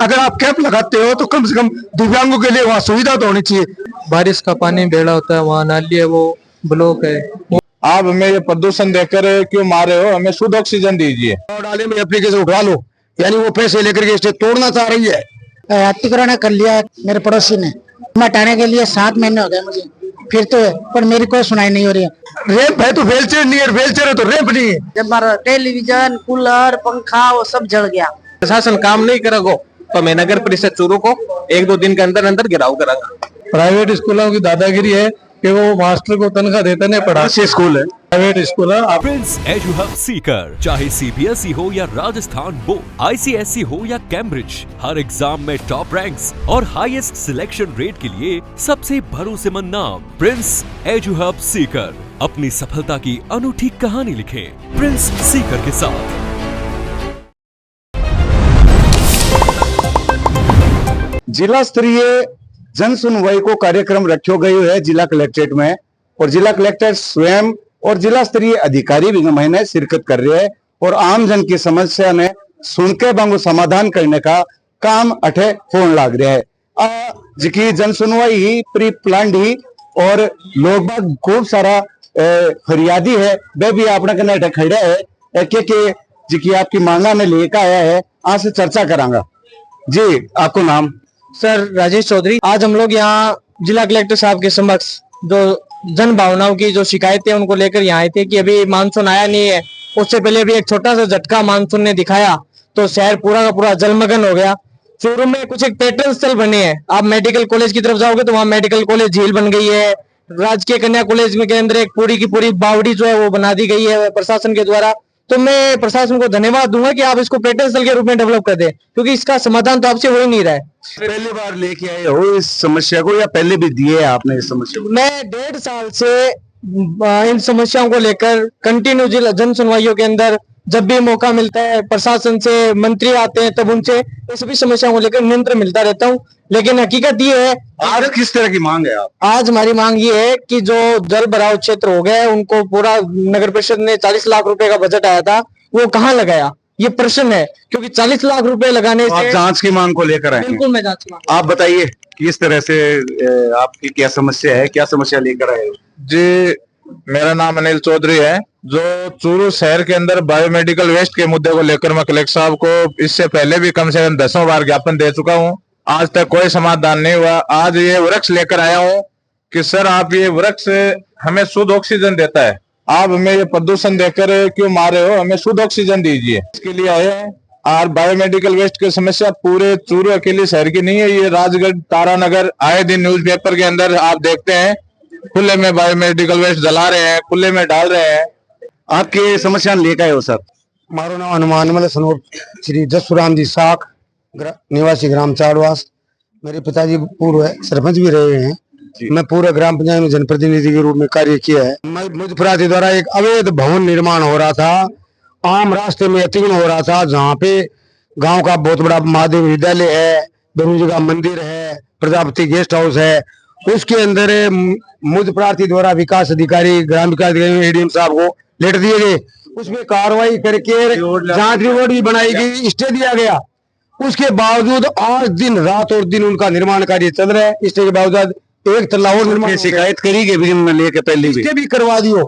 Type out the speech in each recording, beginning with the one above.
अगर आप कैंप लगाते हो तो कम से कम दिव्यांगों के लिए वहाँ सुविधा तो होनी चाहिए। बारिश का पानी बेड़ा होता है, वहाँ नाली है वो ब्लॉक है। आप हमें ये प्रदूषण देकर क्यों मारे हो, हमें शुद्ध ऑक्सीजन दीजिए। डाले में एप्लीकेशन उठवा लो, यानी वो पैसे लेकर के स्टेज तोड़ना चाह रही है। अतिक्रमण कर लिया है मेरे पड़ोसी ने, हटाने के लिए 7 महीने हो गए मुझे, फिर तो है पर मेरी कोई सुनाई नहीं हो रही है। रैंप है तो व्हीलचेयर नहीं है, व्हीलचेयर है तो रैंप नहीं है। जब हमारा टेलीविजन, कूलर, पंखा वो सब जल गया। प्रशासन काम नहीं करेगा तो मैं नगर परिषद चूरू को 1-2 दिन के अंदर अंदर गिराव करांगा। प्राइवेट स्कूलों की दादागिरी है कि वो मास्टर को तनख्वाह देते नहीं, पढ़ा स्कूल है, प्राइवेट स्कूल है। प्रिंस एजू हब सीकर, चाहे सीबीएसई हो या राजस्थान बोर्ड, आईसीएसई हो या कैम्ब्रिज, हर एग्जाम में टॉप रैंक्स और हाईएस्ट सिलेक्शन रेट के लिए सबसे भरोसेमंद नाम प्रिंस एजू हब सीकर। अपनी सफलता की अनूठी कहानी लिखें प्रिंस सीकर के साथ। जिला स्तरीय जन सुनवाई को कार्यक्रम रखो गयो है जिला कलेक्ट्रेट में, और जिला कलेक्टर स्वयं और जिला स्तरीय अधिकारी भी महीने शिरकत कर रहे हैं और आम जन की समस्या ने सुन के बांगो समाधान करने का काम अठे होने लग रहा है। जिकी जन सुनवाई ही प्री प्लान्ड ही और लोग बाग खूब सारा फरियादी है वे भी अपने कने अठे खड़े है के जिकी आपकी मांगा में लेकर आया है, आज से चर्चा करांगा। जी आपको नाम? सर राजेश चौधरी। आज हम लोग यहाँ जिला कलेक्टर साहब के समक्ष जो जन भावनाओं की जो शिकायतें उनको लेकर यहाँ आए थे कि अभी मानसून आया नहीं है, उससे पहले भी एक छोटा सा झटका मानसून ने दिखाया तो शहर पूरा का पूरा जलमग्न हो गया। चूरू में कुछ एक पर्यटन स्थल बने हैं, आप मेडिकल कॉलेज की तरफ जाओगे तो वहाँ मेडिकल कॉलेज झील बन गई है। राजकीय कन्या कॉलेज में के अंदर एक पूरी की पूरी बावड़ी जो है वो बना दी गई है प्रशासन के द्वारा। तो मैं प्रशासन को धन्यवाद दूंगा कि आप इसको पर्यटन स्थल के रूप में डेवलप कर दें, क्योंकि इसका समाधान तो आपसे हो ही नहीं रहा है। पहली बार लेके आए हो इस समस्या को या पहले भी दिए है आपने इस समस्या को? मैं 1.5 साल से इन समस्याओं को लेकर कंटिन्यू जिला जन सुनवाइयों के अंदर जब भी मौका मिलता है प्रशासन से मंत्री आते हैं तब उनसे ये सभी समस्याओं को लेकर नियंत्रण मिलता रहता हूँ। लेकिन हकीकत ये है, आज किस तरह की मांग है आप? आज हमारी मांग ये है कि जो जल भराव क्षेत्र हो गया है उनको पूरा नगर परिषद ने 40 लाख रुपए का बजट आया था वो कहाँ लगाया, ये प्रश्न है। क्योंकि 40 लाख रुपए लगाने से आप जांच की मांग को लेकर आए? बिल्कुल मैं जांच मांग। आप बताइए किस तरह से आपकी क्या समस्या है, क्या समस्या लेकर आए हो? जी मेरा नाम अनिल चौधरी है। जो चूरू शहर के अंदर बायोमेडिकल वेस्ट के मुद्दे को लेकर मैं कलेक्टर साहब को इससे पहले भी कम से कम 10 बार ज्ञापन दे चुका हूं, आज तक कोई समाधान नहीं हुआ। आज ये वृक्ष लेकर आया हूं कि सर आप ये वृक्ष हमें शुद्ध ऑक्सीजन देता है, आप हमें ये प्रदूषण देकर क्यों मारे हो, हमें शुद्ध ऑक्सीजन दीजिए। इसके लिए आए हैं। और बायोमेडिकल वेस्ट की समस्या पूरे चूरू अकेले शहर की नहीं है, ये राजगढ़, तारानगर, आए दिन न्यूज़पेपर के अंदर आप देखते हैं खुले में बायोमेडिकल वेस्ट जला रहे हैं, खुले में डाल रहे हैं। आपकी समस्या लेकर आए हो सर? मारो नाम हनुमान मल सनोर श्री जसुराम जी साख, निवासी ग्राम चाड़वास। मेरे पिताजी पूर्व सरपंच भी रहे हैं। मैं पूरे ग्राम पंचायत में जनप्रतिनिधि के रूप में कार्य किया है। मुजफ्फराती द्वारा एक अवैध भवन निर्माण हो रहा था, आम रास्ते में अतिक्रमण हो रहा था, जहाँ पे गांव का बहुत बड़ा महादेव विद्यालय है, बेरूजी का मंदिर है, प्रजापति गेस्ट हाउस है, उसके अंदर मुजफ्फराती द्वारा विकास अधिकारी, ग्राम विकास अधिकारी एडीएम साहब को लेटर दिए गए, उसमें कार्रवाई करके जांच रिपोर्ट भी बनाई गई, स्टे दिया गया। उसके बावजूद आज दिन रात और दिन उनका निर्माण कार्य चल रहा है। स्टे के बावजूद एक तल्ला और निर्माण शिकायत करी गई लेके पहले भी स्टे भी करवा दियो।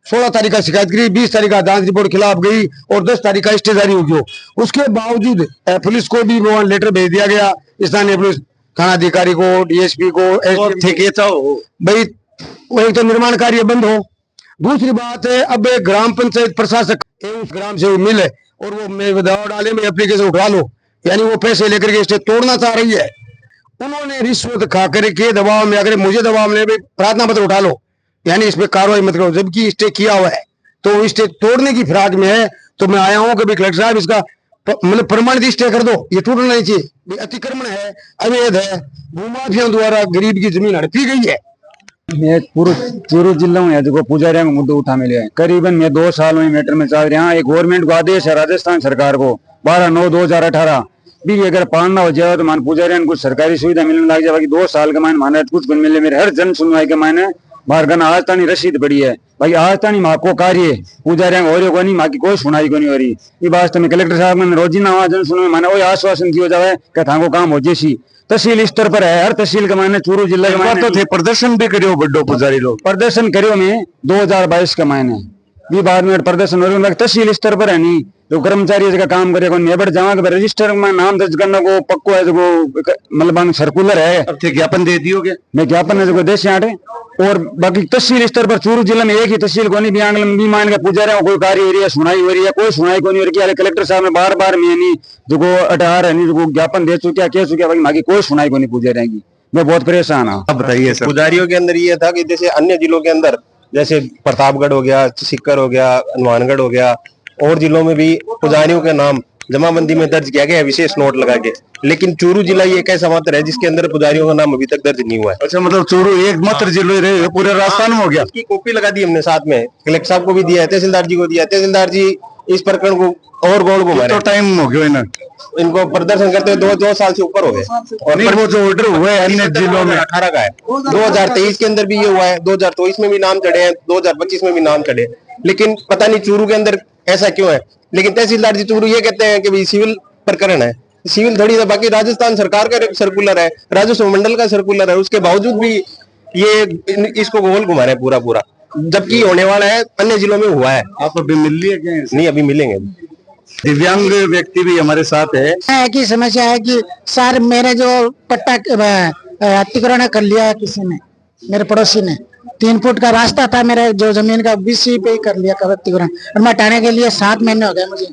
16 तारीख का शिकायत करी, 20 तारीख का जांच रिपोर्ट खिलाफ गई और 10 तारीख का स्टे जारी हो गया। उसके बावजूद पुलिस को भी लेटर भेज दिया गया, स्थानीय पुलिस थाना अधिकारी को, डीएसपी को, भाई वही तो निर्माण कार्य बंद हो। दूसरी बात है, अब ग्राम पंचायत प्रशासक एवं ग्राम से मिले और वो दबाव डाले में एप्लीकेशन उठवा लो, यानी वो पैसे लेकर के स्टे तोड़ना चाह रही है। उन्होंने रिश्वत खा करके दबाव में अगर मुझे दबाव में प्रार्थना पत्र उठा लो, यानी इस पे कार्रवाई मत करो, जबकि स्टे किया हुआ है तो स्टे तोड़ने की फिराक में है। तो मैं आया हूँ कि कलेक्टर साहब इसका मतलब प्रमाणित स्टे कर दो, ये टूटना नहीं चाहिए। अतिक्रमण है, अवैध है, भूमाफिया द्वारा गरीब की जमीन हड़पी गई है। मैं चूरू जिला में जो पुजारियों का मुद्दा उठा मिले हैं, करीबन मैं 2 साल में मैटर में चल रहा। एक गवर्नमेंट को आदेश है राजस्थान सरकार को 12/9/2018 भी अगर पालना हो जाए तो मान पुजारियों को कुछ सरकारी सुविधा मिलने लग जाए। बाकी 2 साल के मायने माने कुछ मिले। मेरे हर जन सुनवाई के मायने बाहर गना आज तानी रसीद पड़ी है भाई, आज तानी माँ को कार्य पुजारी हो रही को नहीं, माँ की कोई सुनाई को नहीं हो रही। ये बात में कलेक्टर साहब ने रोजीना आवाज सुनो मैंने वही आश्वासन दिया जाए कि थाको काम हो जैसी तहसील स्तर पर है, हर तहसील के मायने चूरू जिले के मायने तो थे प्रदर्शन भी करियो बड्डो पुजारी लोग प्रदर्शन करियो में 2022 के मायने भी बाद में प्रदर्शन हो रही है तहसील स्तर पर है नहीं, जो कर्मचारी का काम करेगा नेबर जमा के रजिस्टर में नाम दर्ज करने को पक्को है, जो मतलब सर्कुलर है। अब थे ज्ञापन दे दियोगे? मैं ज्ञापन है जो देश आटे और बाकी तहसील स्तर पर चूरू जिले में एक ही तहसील को नहीं भी मान के पुजारी कोई कार्य हो रही है, सुनाई हो रही है, कोई सुनाई को नहीं हो रही है। कलेक्टर साहब ने बार बार मैं नहीं जो अटार है नहीं जो ज्ञापन दे चुका कह चुका भाई माँ की कोई सुनाई को नहीं पुजारी की, मैं बहुत परेशान हूँ। अब बताइए सर। पुजारियों के अंदर ये था कि जैसे अन्य जिलों के अंदर जैसे प्रतापगढ़ हो गया, सीकर हो गया, हनुमानगढ़ हो गया, और जिलों में भी पुजारियों के नाम जमाबंदी में दर्ज किया गया है विशेष नोट लगा के, लेकिन चूरू जिला ये एक ऐसा मात्र है जिसके अंदर पुजारियों का नाम अभी तक दर्ज नहीं हुआ है। अच्छा, मतलब चूरू एकमात्र जिला रहे पूरे राजस्थान में हो गया? उसकी कॉपी लगा दी हमने साथ में, कलेक्टर साहब को भी दिया है, तहसीलदार जी को दिया, तहसीलदार जी इस प्रकरण को और गोल घुमा रहे। तो टाइम हो गया इन्हें इनको प्रदर्शन करते हुए 2 साल से ऊपर हो गए, और नहीं वो जो ऑर्डर हुए अन्य जिलों में 18 का है। 2023 के अंदर भी ये हुआ है, 2024 में भी नाम चढ़े हैं, 2025 में भी नाम चढ़े, लेकिन पता नहीं चूरू के अंदर ऐसा क्यों है। लेकिन तहसीलदार जी चूरू ये कहते हैं कि भाई सिविल प्रकरण है, सिविल थोड़ी है, बाकी राजस्थान सरकार का सर्कुलर है, राजस्व मंडल का सर्कुलर है, उसके बावजूद भी ये इसको गोल घुमा रहे पूरा पूरा, जबकि होने वाला है अन्य जिलों में हुआ है। आप अभी मिल लिए क्या? नहीं, अभी मिलेंगे। दिव्यांग व्यक्ति भी हमारे साथ है। की समस्या है कि सर मेरे जो पट्टा अतिक्रमण कर लिया है किसी ने, मेरे पड़ोसी ने 3 फुट का रास्ता था मेरे जो जमीन का बीसी पे ही कर लिया अतिक्रमण, और मैं हटाने के लिए 7 महीने हो गए मुझे,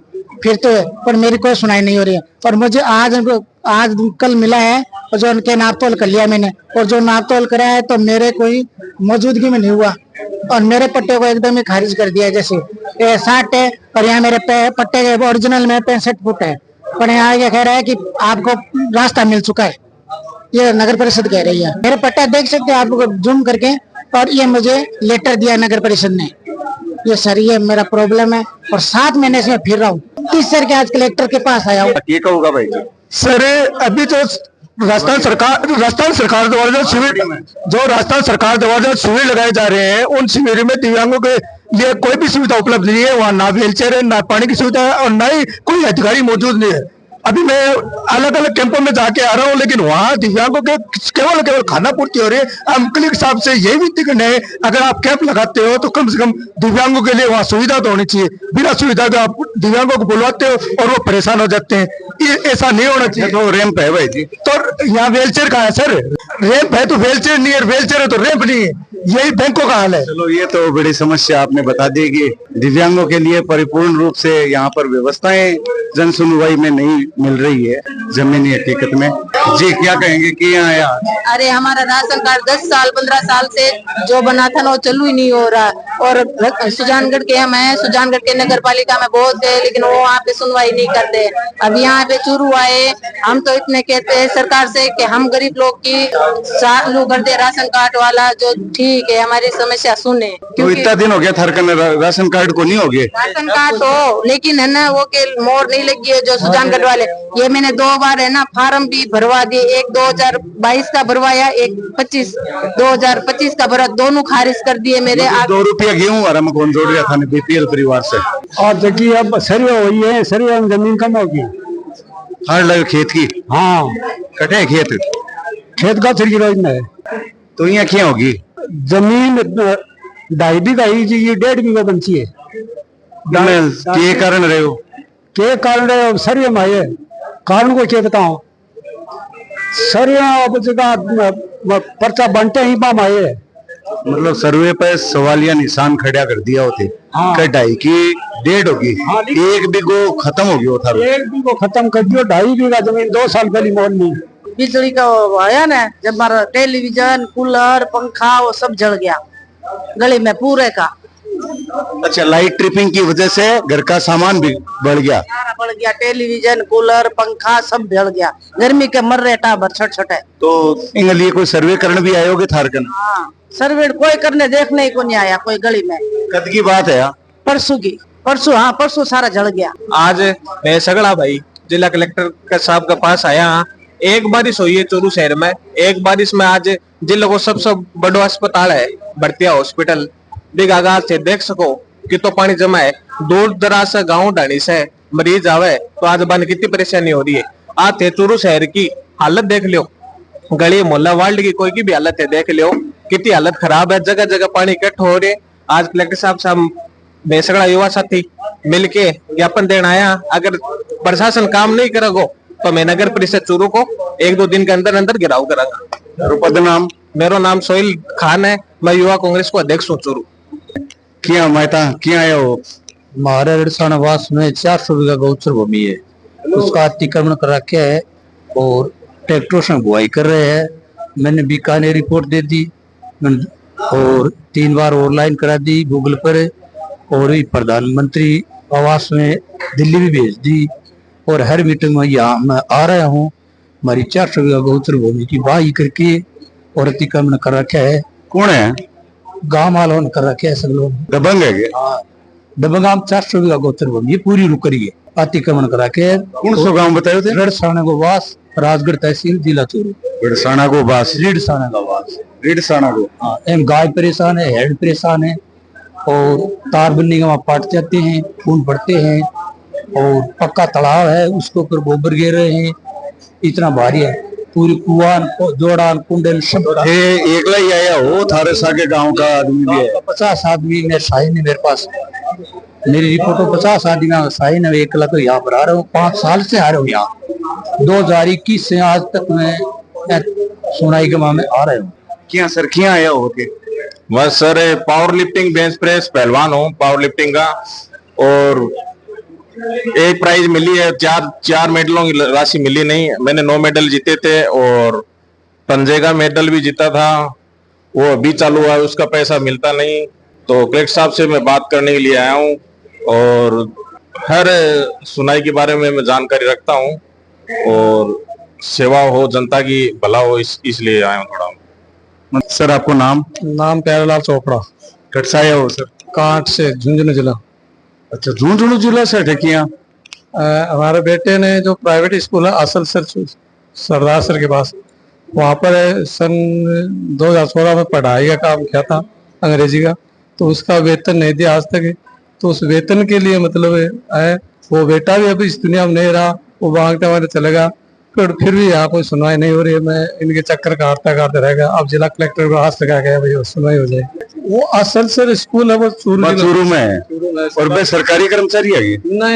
फिर तो है पर मेरी कोई सुनाई नहीं हो रही है। और मुझे आज कल मिला है और जो उनके नापतोल कर लिया मैंने, और जो नापतोल कराया है तो मेरे कोई मौजूदगी में नहीं हुआ और मेरे पट्टे को एकदम ही खारिज कर दिया। जैसे 60 है और यहाँ मेरे पट्टे के ओरिजिनल में 65 फुट है, पर यहाँ ये कह रहा है कि आपको रास्ता मिल चुका है, ये नगर परिषद कह रही है। मेरे पट्टा देख सकते हैं आपको जूम करके, और ये मुझे लेटर दिया नगर परिषद ने। ये सर ये मेरा प्रॉब्लम है और 7 महीने से मैं फिर रहा हूँ। 30 सर के आज कलेक्टर के पास आया हूँ। ये कहूँगा भाई सर अभी जो राजस्थान सरकार द्वारा राजस्थान सरकार द्वारा जो शिविर लगाए जा रहे हैं, उन शिविर में दिव्यांगों के लिए कोई भी सुविधा उपलब्ध नहीं है। वहाँ ना व्हीलचेयर है, ना पानी की सुविधा है, और ना ही कोई अधिकारी मौजूद नहीं है। अभी मैं अलग अलग कैंपों में जाके आ रहा हूँ, लेकिन वहाँ दिव्यांगों के केवल खाना पूर्ति हो रही है। हम कलेक्टर साहब से यही विनती करने हैं, अगर आप कैंप लगाते हो तो कम से कम दिव्यांगों के लिए वहाँ सुविधा तो होनी चाहिए। बिना सुविधा के आप दिव्यांगों को बुलवाते हो और वो परेशान हो जाते हैं, ये ऐसा नहीं होना चाहिए। तो रैंप है भाई जी, तो यहाँ व्हीलचेयर कहाँ है सर? रैंप है तो व्हीलचेयर नहीं है, व्हीलचेयर है तो रैंप नहीं है, यही बैंकों का हाल है। चलो ये तो बड़ी समस्या आपने बता दी कि दिव्यांगों के लिए परिपूर्ण रूप से यहाँ पर व्यवस्थाएं जन सुनवाई में नहीं मिल रही है जमीनी हकीकत में। जी क्या कहेंगे कि यहाँ अरे हमारा राशन कार्ड 10 साल 15 साल से जो बना था ना वो चालू ही नहीं हो रहा, और सुजानगढ़ के हम हैं, सुजानगढ़ के नगर पालिका में बहुत है, लेकिन वो वहाँ पे सुनवाई नहीं करते। अब यहाँ पे चूरू आए, हम तो इतने कहते हैं सरकार से कि हम गरीब लोग की चालू कर दे राशन कार्ड वाला, जो ठीक है हमारी समस्या सुने। तो इतना दिन हो गया थारकन राशन कार्ड को नहीं हो गया? राशन कार्ड हो लेकिन है ना वो के मोर नहीं लगी है जो सुजानगढ़ वाले। ये मैंने 2 बार है ना फार्म भी भरवा दिए, एक 2022 का भरवाया, एक 2025 का भरा, दोनों खारिज कर दिए मेरे। 2 रुपया गेहूँ और हम कौन जोड़ रहा था बीपीएल परिवार से। और देखिए अब सर्वे हुई है, सर्वे में जमीन कम होगी। हार लगे खेत की? हाँ कटे खेत का 3 किलो है, तो यहाँ क्या होगी? जमीन 2.5 बीघा ही जी, ये 1.5 बीघा बंची है। के कारण रहे हो? के कारण रहे सर्वे में आए, कारण को क्या बताऊं? सर्वे जगह पर्चा बनते ही पाम आए, मतलब सर्वे पे सवालिया निशान खड़ा कर दिया होते। हाँ। कटाई की 1.5 होगी, 1 बीघो खत्म हो गया था। 1 बीघो खत्म कर दियो, 2.5 बीघा जमीन 2 साल पहले मोल नहीं। बिजली का आया ना जब हमारा टेलीविजन, कूलर, पंखा वो सब जल गया गली में पूरे का। अच्छा, लाइट ट्रिपिंग की वजह से घर का सामान भी बढ़ गया? बढ़ गया, टेलीविजन, कूलर, पंखा सब जल गया, गर्मी के मर रहे टाबर छोटे। तो इनके लिए कोई सर्वे करने भी आए होगे थारकन? हाँ, सर्वे कोई करने देखने ही को नहीं आया कोई गली में। कद की बात है? परसों हाँ परसों सारा जल गया। आज मैं सगड़ा भाई जिला कलेक्टर के साहब के पास आया। एक बारिश हुई है चूरू शहर में, एक बारिश में आज जिले को सबसे बड़ा अस्पताल है बढ़तिया हॉस्पिटल बिगागा से देख सको कि तो पानी जमा है। दूर दराज से गाँव ढाणी से मरीज आवे तो आज बन कितनी परेशानी हो रही है। आज थे चूरू शहर की हालत देख लियो, गली मोहल्ला वार्ड की कोई की भी हालत है देख लियो, कितनी हालत खराब है। जगह जगह पानी इकट्ठा हो रहे। आज कलेक्टर साहब बेसगड़ा युवा साथी मिलके ज्ञापन देना आया, अगर प्रशासन काम नहीं करेगा तो मैं नगर परिषद चूरू को 1-2 दिन के अंदर अंदर गिराव करांगा। पदनाम मेरा नाम सोहेल खान है, मैं युवा कांग्रेस को अध्यक्ष हूँ चूरू। क्या मायता क्या आया हो? हमारे रड़साना वास में 400 बीघा गौचर भूमि है, उसका अतिक्रमण कर रखा है और ट्रैक्टरों से बुआई कर रहे हैं। मैंने बीकानेर रिपोर्ट दे दी और 3 बार ऑनलाइन करा दी गूगल पर, और भी प्रधानमंत्री आवास में दिल्ली भी भेज दी, और हर मीटिंग में यहाँ मैं आ रहा हूँ। हमारी 400 बीघा गौचर भूमि की बाई करके और अतिक्रमण कर रखा है। कौन है? गांव वालों ने कर रखे है, सब लोग दबंग है क्या? हाँ, दबंगाम 400 बीघा गौचर भूमि पूरी रुक रही है, अतिक्रमण करा के। कौन सा गांव बताए थे? रड़साना को वास, राजगढ़ तहसील, जिला चूरू। रिडसाना को बास, रिडसाना का वास, रिडसाना को। हाँ, एम गाय परेशान है, हेड परेशान है, और तार बनने के वहां पाट जाते हैं, खून पड़ते हैं, और पक्का तालाब है उसके ऊपर गोबर गिर रहे हैं, इतना भारी है। पूरी कुआन जोड़ान कुंडल सब ये एकला ही आया हो? थारे सागे गांव का आदमी भी है? 50 आदमी मेरे साइन है, मेरे पास मेरी रिपोर्ट 50 आदमी का साइन है। 1 लाख यहाँ पर आ रहा हूँ, 5 साल से आ रहा हूँ यहाँ। 2021 से आज तक मैं सोनाई के माह में आ रहा हूँ। क्या सर क्या आया हो के? बस sir power lifting bench press पहलवान हूँ पावर लिफ्टिंग का, और एक प्राइज मिली है, 4 मेडलों की राशि मिली नहीं। मैंने 9 मेडल जीते थे और पंजे का मेडल भी जीता था, वो अभी चालू हुआ है, उसका पैसा मिलता नहीं। तो कलेक्टर साहब से मैं बात करने के लिए आया हूँ, और हर सुनाई के बारे में मैं जानकारी रखता हूँ, और सेवा हो, जनता की भला हो, इसलिए आया हूँ थोड़ा। सर आपको नाम? नाम प्यारेलाल चोपड़ा, कटसा आया हो सर? कांट से, झुंझुनू जिला। अच्छा, झुंझुनू जिला से ठेकिया। हमारे बेटे ने जो प्राइवेट स्कूल है असल सर सरदार सर के पास, वहाँ पर सन 2016 में पढ़ाई का काम किया था अंग्रेजी का, तो उसका वेतन नहीं दिया आज तक। तो उस वेतन के लिए मतलब है, वो बेटा भी अभी इस दुनिया में नहीं रहा, वो मांगते हमारे चलेगा, फिर भी यहाँ कोई सुनवाई नहीं हो रही है। मैं इनके चक्कर काटते रहेगा। अब जिला कलेक्टर को हाथ लगा गया भाई सुनवाई हो जाए। वो असल सर स्कूल है, वो चूरू में है, और वे सरकारी कर्मचारी है?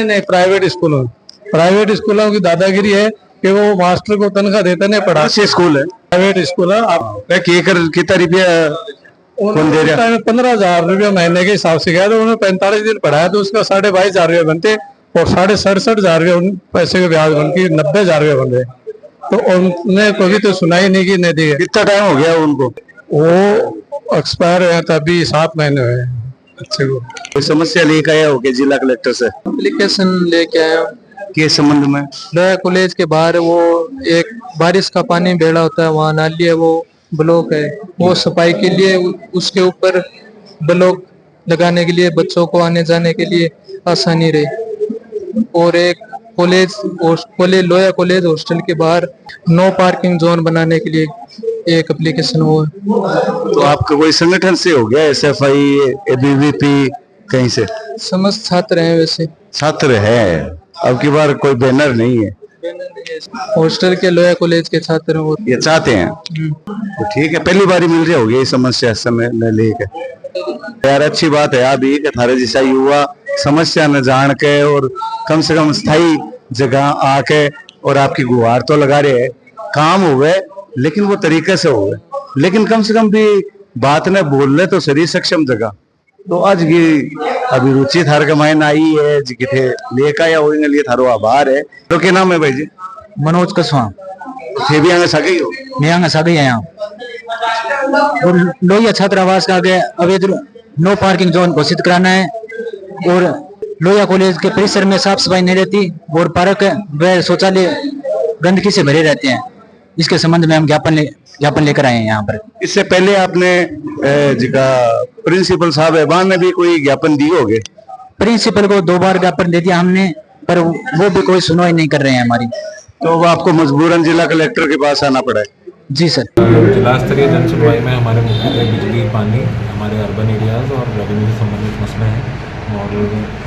नहीं, प्राइवेट स्कूल है। प्राइवेट स्कूलों की दादागिरी है कि वो मास्टर को तनख्वाह देते नहीं, पढ़ा से स्कूल है, प्राइवेट स्कूल है। आप कितना रुपया कौन दे रहा है? 15,000 रुपया महीने के हिसाब से गया, तो उन्होंने 45 दिन पढ़ाया तो उसका 22,500 रुपया बनते, और 67,500 रुपया पैसे के ब्याज बन के 90,000 रुपया बन रहे। तो उन्हें कभी तो सुनाई नहीं की, नहीं दी। कितना टाइम हो गया उनको? वो एक्सपायर हुआ था, अभी 7 महीने हुए। अच्छे को कोई समस्या लेके आया हो जिला कलेक्टर से? एप्लीकेशन लेके आया के संबंध में? लोया कॉलेज के बाहर वो एक बारिश का पानी बेड़ा होता है, वहाँ नाली है, वो ब्लॉक है, वो सफाई के लिए उसके ऊपर ब्लॉक लगाने के लिए बच्चों को आने जाने के लिए आसानी रहे। और एक कॉलेज लोया कॉलेज हॉस्टल के बाहर नो पार्किंग जोन बनाने के लिए एक एप्लीकेशन हुआ। तो आपका कोई संगठन से हो गया? SFI, ABVP कहीं से? समस्त छात्र हैं, वैसे छात्र है। अब की बार कोई बैनर नहीं है। हॉस्टल के लोया कॉलेज के छात्र वो ये चाहते हैं, तो ठीक है, पहली बार ही मिल रही होगी ये समस्या समय लेकर। यार अच्छी बात है अभी कि थारे जैसा युवा समस्या न जान के और कम से कम स्थायी जगह आके और आपकी गुहार तो लगा रहे हैं, काम हुए लेकिन वो तरीके से हुए, लेकिन कम से कम भी बात न बोल ले तो शरीर सक्षम जगह। तो आज की अभिरुचि थार का मायन आई है जी कि थे लेकर आया होंगे, लिए थारो आभार है। तो क्या नाम है भाई जी? मनोज कसवा। थे भी आगे सगे हो? मैं आगे सगे आया और लोहिया छात्रावास का आगे अवैध नो पार्किंग जोन घोषित कराना है, और लोहिया कॉलेज के परिसर में साफ सफाई नहीं रहती और पार्क व शौचालय गंदगी से भरे रहते हैं। इसके संबंध में हम ज्ञापन लेकर आए हैं यहाँ पर। इससे पहले आपने जिका प्रिंसिपल साहब है ने भी कोई ज्ञापन दिए होंगे? प्रिंसिपल को 2 बार ज्ञापन दे दिया हमने, पर वो भी कोई सुनवाई नहीं कर रहे हैं हमारी। तो आपको मजबूरन जिला कलेक्टर के पास आना पड़ा है? जी सर। जिला स्तरीय जन सुनवाई में हमारे मुख्य बिजली पानी हमारे अर्बन एरियाज़ और रेवेन्यू से संबंधित मसले हैं और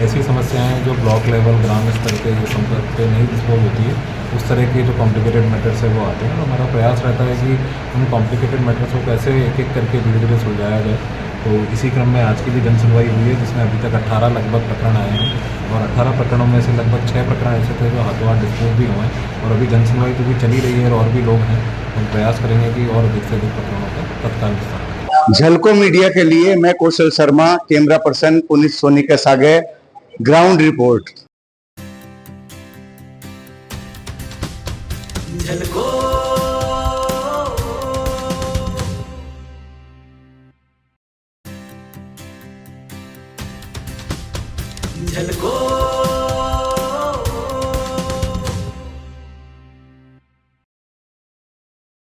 ऐसी समस्याएं जो ब्लॉक लेवल ग्राम स्तर के संपर्क पे नहीं डिस्पोज होती है, उस तरह के जो कॉम्प्लिकेटेड मैटर्स है वो आते हैं। और हमारा प्रयास रहता है कि उन कॉम्प्लिकेटेड मैटर्स को कैसे एक एक करके धीरे धीरे सुलझाया जाए। तो इसी क्रम में आज की भी जन सुनवाई हुई है, जिसमें अभी तक 18 लगभग प्रकरण आए हैं और 18 प्रकरणों में से लगभग 6 प्रकरण ऐसे थे जो हाथों हाथ डिस्पोज भी हुए हैं। और अभी जन सुनवाई तो भी चली रही है और भी लोग हैं, हम प्रयास करेंगे कि और अधिक से अधिक प्रकरणों का तत्काल निस्तारण। झलको मीडिया के लिए मैं कौशल शर्मा, कैमरा पर्सन पुनीत सोनी के सागे, ग्राउंड रिपोर्ट। झलको